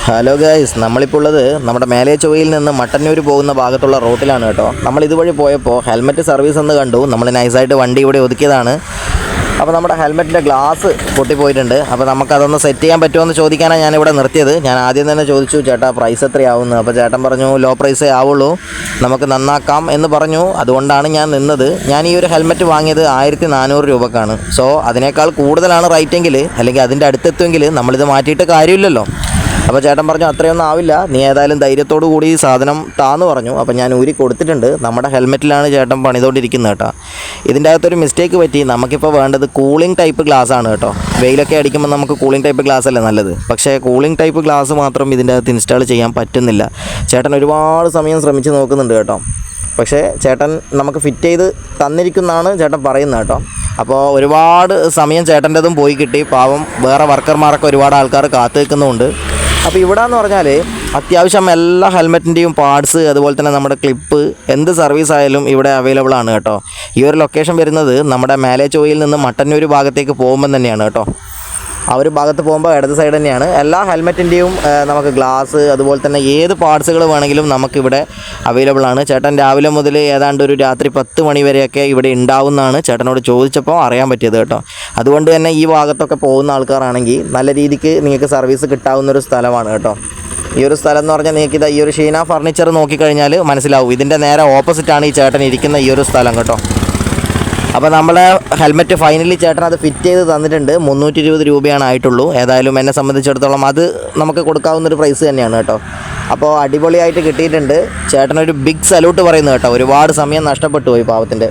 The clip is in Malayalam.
ഹലോ ഗൈസ്, നമ്മളിപ്പോൾ ഉള്ളത് നമ്മുടെ മേലെ ചൊവ്വയിൽ നിന്ന് മട്ടന്നൂർ പോകുന്ന ഭാഗത്തുള്ള റോട്ടിലാണ് കേട്ടോ. നമ്മൾ ഇതുവഴി പോയപ്പോൾ ഹെൽമെറ്റ് സർവീസ് എന്ന് കണ്ടു. നമ്മൾ നൈസായിട്ട് വണ്ടി ഇവിടെ ഒതുക്കിയതാണ്. അപ്പോൾ നമ്മുടെ ഹെൽമെറ്റിൻ്റെ ഗ്ലാസ് പൊട്ടിപ്പോയിട്ടുണ്ട്. അപ്പോൾ നമുക്കതൊന്ന് സെറ്റ് ചെയ്യാൻ പറ്റുമോ എന്ന് ചോദിക്കാനാണ് ഞാനിവിടെ നിർത്തിയത്. ഞാൻ ആദ്യം തന്നെ ചോദിച്ചു, ചേട്ടാ പ്രൈസ് എത്രയാവുമെന്ന്. അപ്പോൾ ചേട്ടൻ പറഞ്ഞു ലോ പ്രൈസേ ആവുള്ളൂ, നമുക്ക് നന്നാക്കാം എന്ന് പറഞ്ഞു. അതുകൊണ്ടാണ് ഞാൻ നിന്നത്. ഞാൻ ഈ ഒരു ഹെൽമെറ്റ് വാങ്ങിയത് 1400 രൂപക്കാണ്. സോ അതിനേക്കാൾ കൂടുതലാണ് റേറ്റെങ്കിൽ, അല്ലെങ്കിൽ അതിൻ്റെ അടുത്തെത്തുമെങ്കിൽ നമ്മളിത് മാറ്റിയിട്ട് കാര്യമില്ലല്ലോ. അപ്പോൾ ചേട്ടൻ പറഞ്ഞു അത്രയൊന്നും ആവില്ല, നീ ഏതായാലും ധൈര്യത്തോടു കൂടി ഈ സാധനം താന്ന് പറഞ്ഞു. അപ്പോൾ ഞാൻ ഊരി കൊടുത്തിട്ടുണ്ട്. നമ്മുടെ ഹെൽമെറ്റിലാണ് ചേട്ടൻ പണിതുകൊണ്ടിരിക്കുന്നത് കേട്ടോ. ഇതിൻ്റെ അകത്തൊരു മിസ്റ്റേക്ക് പറ്റി. നമുക്കിപ്പോൾ വേണ്ടത് കൂളിംഗ് ടൈപ്പ് ഗ്ലാസ് ആണ് കേട്ടോ. വെയിലൊക്കെ അടിക്കുമ്പോൾ നമുക്ക് കൂളിംഗ് ടൈപ്പ് ഗ്ലാസ് അല്ലേ നല്ലത്. പക്ഷേ കൂളിംഗ് ടൈപ്പ് ഗ്ലാസ് മാത്രം ഇതിൻ്റെ അകത്ത് ഇൻസ്റ്റാൾ ചെയ്യാൻ പറ്റുന്നില്ല. ചേട്ടൻ ഒരുപാട് സമയം ശ്രമിച്ച് നോക്കുന്നുണ്ട് കേട്ടോ. പക്ഷേ ചേട്ടൻ നമുക്ക് ഫിറ്റ് ചെയ്ത് തന്നിരിക്കുന്നതാണ് ചേട്ടൻ പറയുന്നത് കേട്ടോ. അപ്പോൾ ഒരുപാട് സമയം ചേട്ടൻ്റെതും പോയി കിട്ടി. പാവം വേറെ വർക്കർമാരൊക്കെ ഒരുപാട് ആൾക്കാർ കാത്തു നിൽക്കുന്നുമുണ്ട്. അപ്പോൾ ഇവിടെ എന്ന് പറഞ്ഞാൽ അത്യാവശ്യം എല്ലാ ഹെൽമെറ്റിൻ്റെയും പാർട്സ്, അതുപോലെ തന്നെ നമ്മുടെ ക്ലിപ്പ്, എന്ത് സർവീസ് ആയാലും ഇവിടെ അവൈലബിൾ ആണ് കേട്ടോ. ഈ ഒരു ലൊക്കേഷൻ വരുന്നത് നമ്മുടെ മേലെ ചൊവ്വയിൽ നിന്ന് മട്ടന്നൂർ ഭാഗത്തേക്ക് പോകുമ്പോൾ തന്നെയാണ് കേട്ടോ. ആ ഒരു ഭാഗത്ത് പോകുമ്പോൾ ഇടത് സൈഡ് തന്നെയാണ്. എല്ലാ ഹെൽമെറ്റിൻ്റെയും നമുക്ക് ഗ്ലാസ്, അതുപോലെ തന്നെ ഏത് പാർട്സുകൾ വേണമെങ്കിലും നമുക്കിവിടെ അവൈലബിൾ ആണ്. ചേട്ടൻ രാവിലെ മുതൽ ഏതാണ്ട് ഒരു രാത്രി 10 മണി വരെയൊക്കെ ഇവിടെ ഉണ്ടാവുമെന്നാണ് ചേട്ടനോട് ചോദിച്ചപ്പോൾ അറിയാൻ പറ്റിയത് കേട്ടോ. അതുകൊണ്ട് തന്നെ ഈ ഭാഗത്തൊക്കെ പോകുന്ന ആൾക്കാരാണെങ്കിൽ നല്ല രീതിക്ക് നിങ്ങൾക്ക് സർവീസ് കിട്ടാവുന്നൊരു സ്ഥലമാണ് കേട്ടോ. ഈ ഒരു സ്ഥലം എന്ന് പറഞ്ഞാൽ നിങ്ങൾക്ക് ഈ ഒരു ഷീന ഫർണിച്ചർ നോക്കിക്കഴിഞ്ഞാൽ മനസ്സിലാവും. ഇതിൻ്റെ നേരെ ഓപ്പോസിറ്റാണ് ഈ ചേട്ടൻ ഇരിക്കുന്ന ഈ ഒരു സ്ഥലം കേട്ടോ. അപ്പോൾ നമ്മളെ ഹെൽമെറ്റ് ഫൈനലി ചേട്ടൻ അത് ഫിറ്റ് ചെയ്ത് തന്നിട്ടുണ്ട്. 320 രൂപയാണ് ആയിട്ടുള്ളൂ. ഏതായാലും എന്നെ സംബന്ധിച്ചിടത്തോളം അത് നമുക്ക് കൊടുക്കാവുന്നൊരു പ്രൈസ് തന്നെയാണ് കേട്ടോ. അപ്പോൾ അടിപൊളിയായിട്ട് കിട്ടിയിട്ടുണ്ട്. ചേട്ടനൊരു ബിഗ് സല്യൂട്ട് പറയുന്നു കേട്ടോ. ഒരുപാട് സമയം നഷ്ടപ്പെട്ടു പോയി പാവത്തിൻ്റെ.